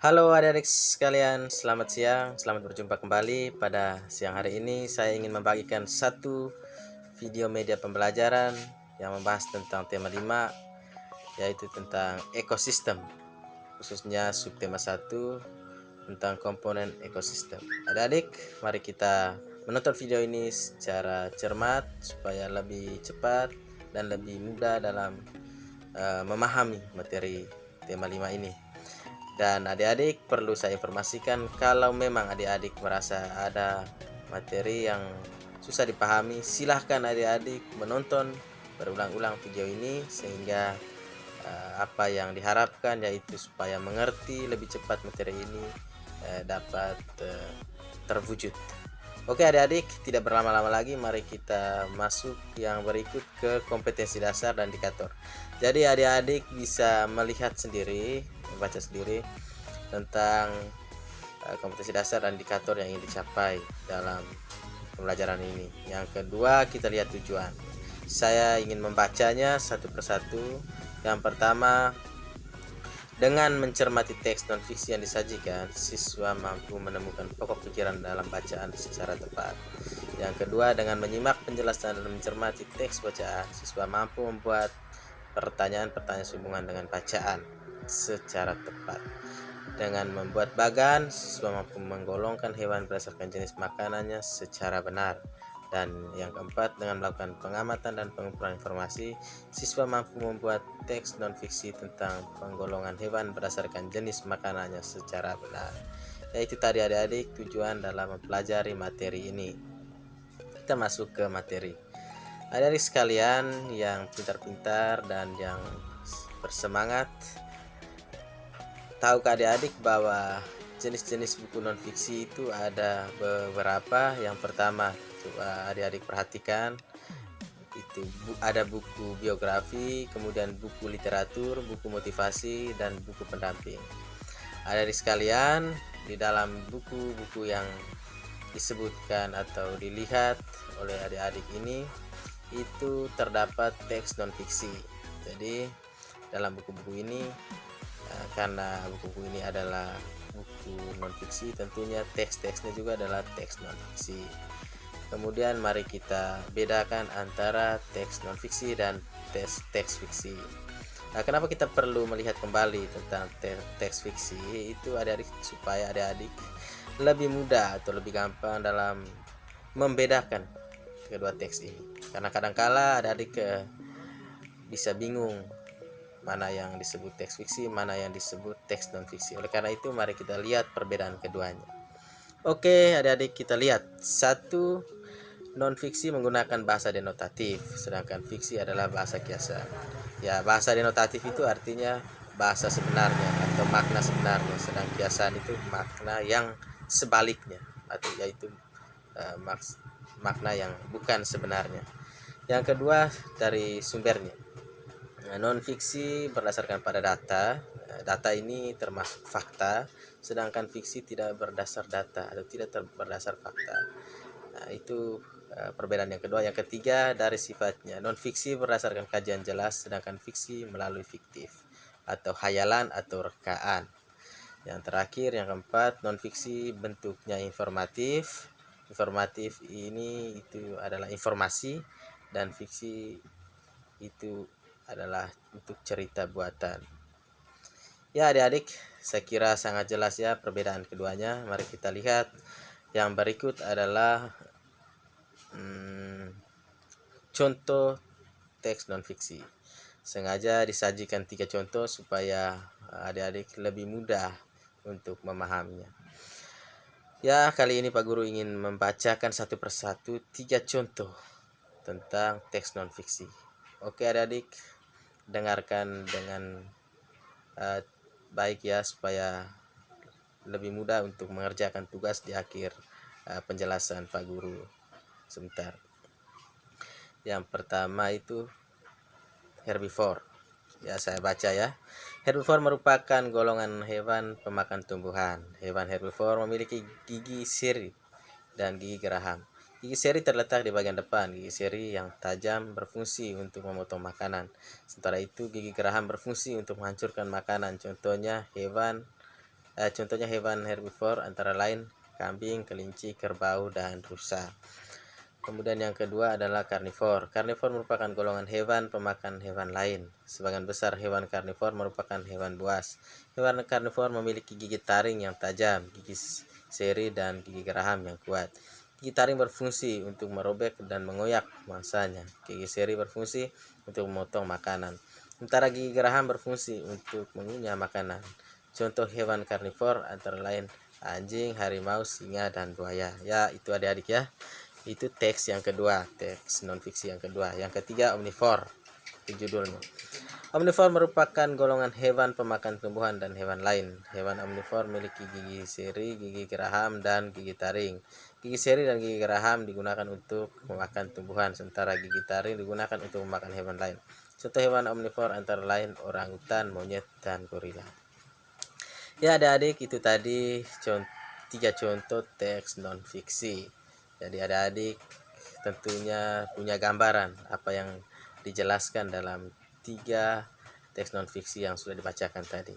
Halo adik-adik sekalian, selamat siang, selamat berjumpa kembali. Pada siang hari ini saya ingin membagikan satu video media pembelajaran yang membahas tentang tema 5, yaitu tentang ekosistem, khususnya subtema 1 tentang komponen ekosistem. Adik-adik, mari kita menonton video ini secara cermat supaya lebih cepat dan lebih mudah dalam memahami materi tema 5 ini. Dan adik-adik perlu saya informasikan, kalau memang adik-adik merasa ada materi yang susah dipahami, silahkan adik-adik menonton berulang-ulang video ini sehingga apa yang diharapkan yaitu supaya mengerti lebih cepat materi ini dapat terwujud. Oke adik-adik, tidak berlama-lama lagi, mari kita masuk yang berikut ke kompetensi dasar dan indikator. Jadi adik-adik bisa melihat sendiri, membaca sendiri tentang kompetensi dasar dan indikator yang ingin dicapai dalam pembelajaran ini. Yang kedua, kita lihat tujuan. Saya ingin membacanya satu persatu. Yang pertama, dengan mencermati teks non-fiksi yang disajikan, siswa mampu menemukan pokok pikiran dalam bacaan secara tepat. Yang kedua, dengan menyimak penjelasan dan mencermati teks bacaan, siswa mampu membuat pertanyaan-pertanyaan sehubungan dengan bacaan secara tepat. Dengan membuat bagan, siswa mampu menggolongkan hewan berdasarkan jenis makanannya secara benar. Dan yang keempat, dengan melakukan pengamatan dan pengumpulan informasi, siswa mampu membuat teks non-fiksi tentang penggolongan hewan berdasarkan jenis makanannya secara benar. Yaitu tadi adik-adik tujuan dalam mempelajari materi ini. Kita masuk ke materi. Adik-adik sekalian yang pintar-pintar dan yang bersemangat, tahukah adik-adik bahwa jenis-jenis buku non-fiksi itu ada beberapa. Yang pertama, coba adik-adik perhatikan, itu ada buku biografi, kemudian buku literatur, buku motivasi, dan buku pendamping. Adik-adik sekalian, di dalam buku-buku yang disebutkan atau dilihat oleh adik-adik ini itu terdapat teks non-fiksi. Jadi dalam buku-buku ini, karena buku-buku ini adalah buku non-fiksi, tentunya teks-teksnya juga adalah teks non-fiksi. Kemudian mari kita bedakan antara teks non-fiksi dan teks fiksi. Nah, kenapa kita perlu melihat kembali tentang teks fiksi itu adik-adik, supaya adik-adik lebih mudah atau lebih gampang dalam membedakan kedua teks ini. Karena kadangkala adik-adik bisa bingung mana yang disebut teks fiksi, mana yang disebut teks non fiksi. Oleh karena itu mari kita lihat perbedaan keduanya. Oke adik-adik, kita lihat. Satu, non fiksi menggunakan bahasa denotatif, sedangkan fiksi adalah bahasa kiasan. Ya, bahasa denotatif itu artinya bahasa sebenarnya atau makna sebenarnya, sedang kiasan itu makna yang sebaliknya, atau yaitu makna yang bukan sebenarnya. Yang kedua, dari sumbernya. Non fiksi berdasarkan pada data. Data ini termasuk fakta, sedangkan fiksi tidak berdasar data atau tidak berdasar fakta. Nah, itu perbedaan yang kedua. Yang ketiga, dari sifatnya. Non fiksi berdasarkan kajian jelas, sedangkan fiksi melalui fiktif atau hayalan atau rekaan. Yang terakhir, yang keempat, non fiksi bentuknya informatif. Informatif ini itu adalah informasi, dan fiksi itu adalah untuk cerita buatan. Ya adik-adik, saya kira sangat jelas ya perbedaan keduanya. Mari kita lihat. Yang berikut adalah contoh teks non-fiksi. Sengaja disajikan 3 contoh supaya adik-adik lebih mudah untuk memahaminya. Ya, kali ini Pak Guru ingin membacakan satu persatu 3 contoh tentang teks non-fiksi. Oke adik-adik, dengarkan dengan baik ya, supaya lebih mudah untuk mengerjakan tugas di akhir penjelasan Pak Guru. Sebentar. Yang pertama itu herbivore. Ya, saya baca ya. Herbivore merupakan golongan hewan pemakan tumbuhan. Hewan herbivore memiliki gigi seri dan gigi geraham. Gigi seri terletak di bagian depan. Gigi seri yang tajam berfungsi untuk memotong makanan. Sementara itu, gigi geraham berfungsi untuk menghancurkan makanan. Contohnya hewan Contohnya hewan herbivore antara lain kambing, kelinci, kerbau, dan rusa. Kemudian yang kedua adalah karnivor. Karnivor merupakan golongan hewan pemakan hewan lain. Sebagian besar hewan karnivor merupakan hewan buas. Hewan karnivor memiliki gigi taring yang tajam, gigi seri, dan gigi geraham yang kuat. Gigi taring berfungsi untuk merobek dan mengoyak mangsanya. Gigi seri berfungsi untuk memotong makanan. Sementara gigi geraham berfungsi untuk mengunyah makanan. Contoh hewan karnivor antara lain anjing, harimau, singa, dan buaya. Ya, itu adik-adik ya. Itu teks yang kedua, teks non fiksi yang kedua. Yang ketiga omnivore, itu judulnya. Omnivore merupakan golongan hewan pemakan tumbuhan dan hewan lain. Hewan omnivore memiliki gigi seri, gigi geraham, dan gigi taring. Gigi seri dan gigi geraham digunakan untuk memakan tumbuhan, sementara gigi taring digunakan untuk memakan hewan lain. Contoh hewan omnivore antara lain orangutan, monyet, dan gorila. Ya adik-adik, itu tadi tiga contoh teks non fiksi. Jadi adik-adik tentunya punya gambaran apa yang dijelaskan dalam tiga teks non fiksi yang sudah dibacakan tadi.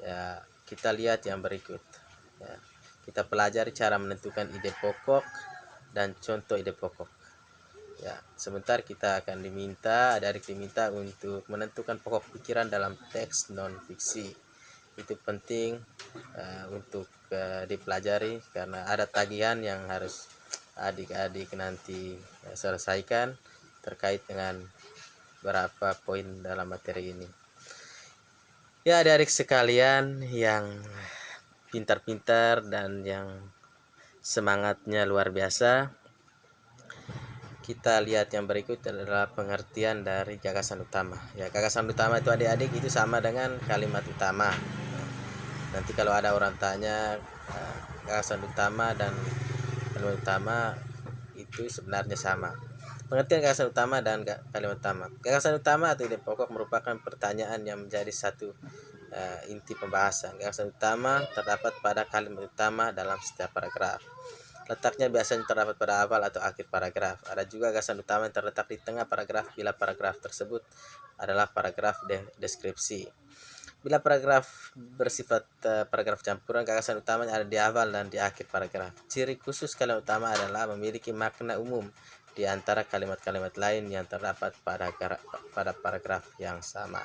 Ya, kita lihat yang berikut. Ya, kita pelajari cara menentukan ide pokok dan contoh ide pokok. Ya, sebentar kita akan adik-adik diminta untuk menentukan pokok pikiran dalam teks non fiksi. Itu penting untuk dipelajari karena ada tagihan yang harus adik-adik nanti selesaikan terkait dengan berapa poin dalam materi ini. Ya adik-adik sekalian yang pintar-pintar dan yang semangatnya luar biasa, kita lihat yang berikut adalah pengertian dari gagasan utama. Ya, gagasan utama itu adik-adik itu sama dengan kalimat utama. Nanti kalau ada orang tanya gagasan utama dan kalimat utama itu sebenarnya sama. Pengertian gagasan utama dan kalimat utama. Gagasan utama atau ide pokok merupakan pertanyaan yang menjadi satu inti pembahasan. Gagasan utama terdapat pada kalimat utama dalam setiap paragraf. Letaknya biasanya terdapat pada awal atau akhir paragraf. Ada juga gagasan utama yang terletak di tengah paragraf bila paragraf tersebut adalah paragraf deskripsi. Bila paragraf bersifat paragraf campuran, gagasan utamanya ada di awal dan di akhir paragraf. Ciri khusus kalimat utama adalah memiliki makna umum di antara kalimat-kalimat lain yang terdapat pada paragraf yang sama.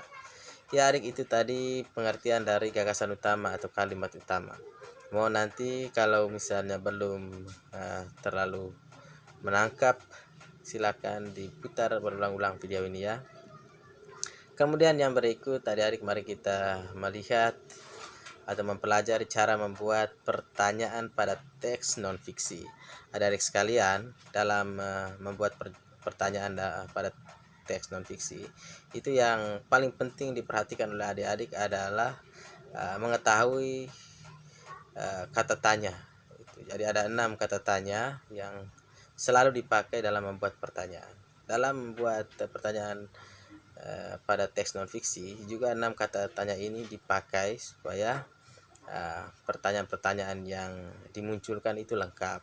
Ya adik, itu tadi pengertian dari gagasan utama atau kalimat utama. Mau nanti kalau misalnya belum terlalu menangkap, silakan diputar berulang-ulang video ini ya. Kemudian yang berikut adik-adik, mari kita melihat atau mempelajari cara membuat pertanyaan pada teks non fiksi. Adik-adik sekalian, dalam membuat pertanyaan pada teks non fiksi, itu yang paling penting diperhatikan oleh adik-adik adalah mengetahui kata tanya. Jadi ada 6 kata tanya yang selalu dipakai dalam membuat pertanyaan. Dalam membuat pertanyaan pada teks non fiksi juga 6 kata tanya ini dipakai supaya pertanyaan-pertanyaan yang dimunculkan itu lengkap.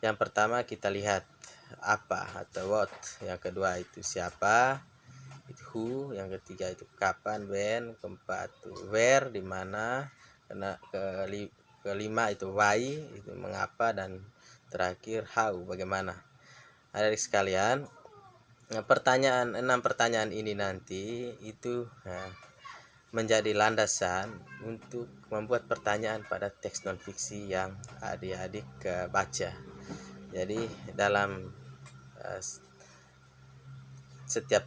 Yang pertama kita lihat apa atau what, yang kedua itu siapa, itu who, yang ketiga itu kapan, when, keempat itu where, di mana, kelima itu why, itu mengapa, dan terakhir how, bagaimana. Adik sekalian, 6 pertanyaan ini nanti itu menjadi landasan untuk membuat pertanyaan pada teks non fiksi yang adik-adik baca. Jadi dalam setiap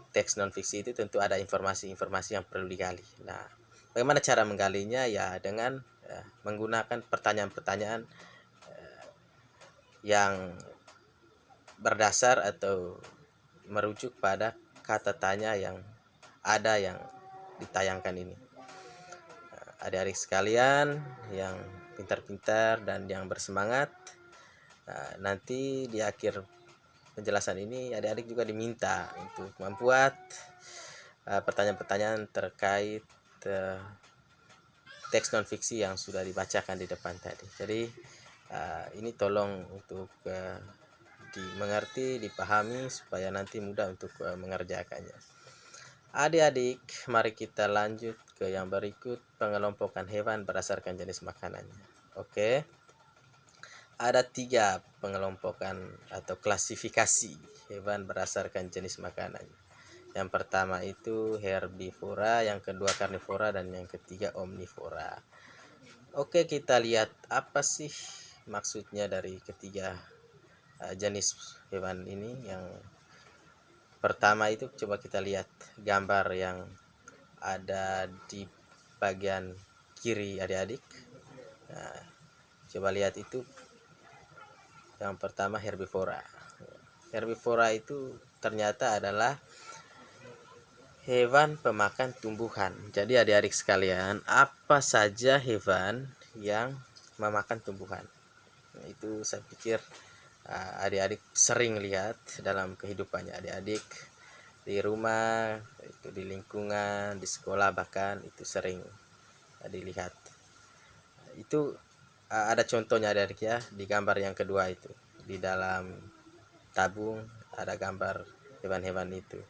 teks non fiksi itu tentu ada informasi-informasi yang perlu digali. Nah, bagaimana cara menggalinya? Ya dengan menggunakan pertanyaan-pertanyaan yang berdasar atau merujuk pada kata tanya yang ada yang ditayangkan ini. Adik-adik sekalian yang pintar-pintar dan yang bersemangat, nanti di akhir penjelasan ini adik-adik juga diminta untuk membuat pertanyaan-pertanyaan terkait teks non fiksi yang sudah dibacakan di depan tadi. Jadi ini tolong untuk dimengerti, dipahami supaya nanti mudah untuk mengerjakannya. Adik-adik, mari kita lanjut ke yang berikut, pengelompokan hewan berdasarkan jenis makanannya. Oke, ada 3 pengelompokan atau klasifikasi hewan berdasarkan jenis makanannya. Yang pertama itu herbivora, yang kedua karnivora, dan yang ketiga omnivora. Oke, kita lihat apa sih maksudnya dari ketiga jenis hewan ini. Yang pertama itu coba kita lihat gambar yang ada di bagian kiri adik-adik. Nah, coba lihat itu. Yang pertama herbivora. Herbivora itu ternyata adalah hewan pemakan tumbuhan. Jadi adik-adik sekalian, apa saja hewan yang memakan tumbuhan? Nah, itu saya pikir adik-adik sering lihat dalam kehidupannya adik-adik di rumah, itu di lingkungan, di sekolah bahkan itu sering dilihat. Itu ada contohnya adik-adik ya, di gambar yang kedua itu. Di dalam tabung ada gambar hewan-hewan itu.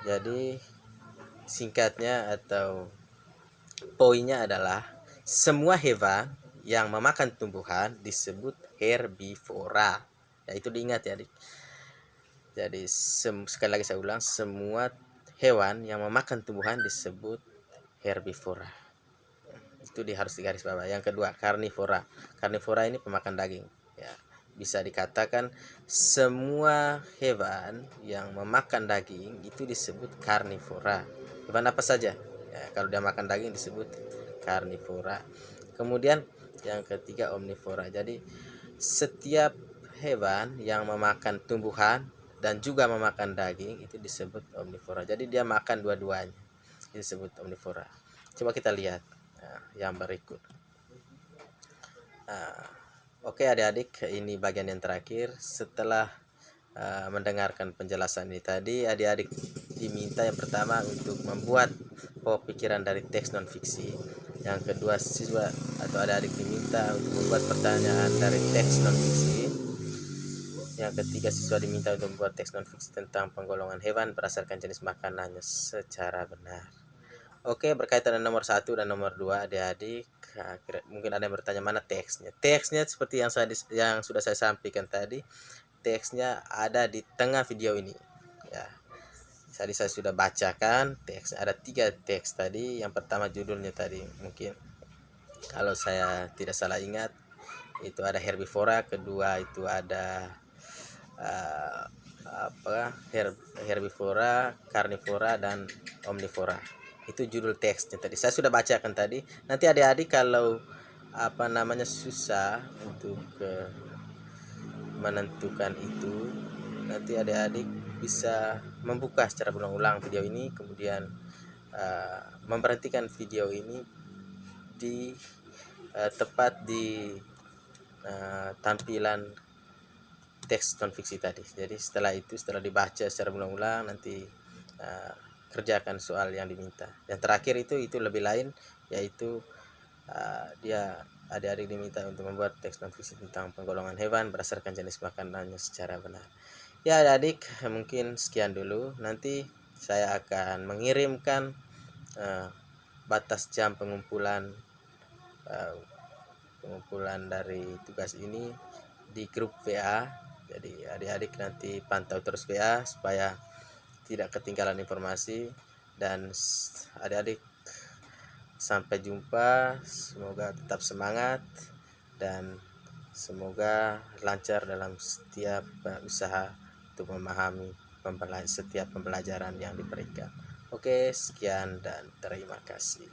Jadi singkatnya atau poinnya adalah semua hewan yang memakan tumbuhan disebut herbivora. Ya, itu diingat ya adik. Jadi sekali lagi saya ulang, semua hewan yang memakan tumbuhan disebut herbivora. Itu harus digaris bawah. Yang kedua karnivora. Karnivora ini pemakan daging. Ya, bisa dikatakan semua hewan yang memakan daging itu disebut karnivora. Hewan apa saja ya, kalau dia makan daging disebut karnivora. Kemudian yang ketiga omnivora. Jadi setiap hewan yang memakan tumbuhan dan juga memakan daging itu disebut omnivora. Jadi dia makan dua-duanya, itu disebut omnivora. Coba kita lihat yang berikut. Oke adik-adik, ini bagian yang terakhir. Setelah mendengarkan penjelasan ini tadi, adik-adik diminta yang pertama untuk membuat pemikiran dari teks non fiksi. Yang kedua, siswa atau adik-adik diminta untuk membuat pertanyaan dari teks non fiksi. Yang ketiga, siswa diminta untuk membuat teks non fiksi tentang penggolongan hewan berdasarkan jenis makanannya secara benar. Oke, berkaitan dengan nomor 1 dan nomor 2 adik-adik, mungkin ada yang bertanya mana teksnya. Teksnya seperti yang sudah saya sampaikan tadi, teksnya ada di tengah video ini. Ya, tadi saya sudah bacakan teks, ada 3 teks tadi. Yang pertama judulnya tadi, mungkin kalau saya tidak salah ingat itu ada herbivora, kedua itu ada herbivora, karnivora, dan omnivora. Itu judul teksnya tadi. Saya sudah bacakan tadi. Nanti adik-adik kalau susah untuk menentukan itu, nanti adik-adik bisa membuka secara berulang-ulang video ini, kemudian memberhentikan video ini di tepat di tampilan teks non fiksi tadi. Jadi setelah dibaca secara berulang-ulang, nanti kerjakan soal yang diminta. Yang terakhir itu lebih lain, yaitu dia adik-adik diminta untuk membuat teks non fiksi tentang penggolongan hewan berdasarkan jenis makanannya secara benar. Ya adik-adik, mungkin sekian dulu. Nanti saya akan mengirimkan batas jam pengumpulan dari tugas ini di grup WA. Jadi adik-adik nanti pantau terus WA supaya tidak ketinggalan informasi. Dan adik-adik sampai jumpa, semoga tetap semangat dan semoga lancar dalam setiap usaha untuk memahami setiap pembelajaran yang diberikan. Oke, sekian dan terima kasih.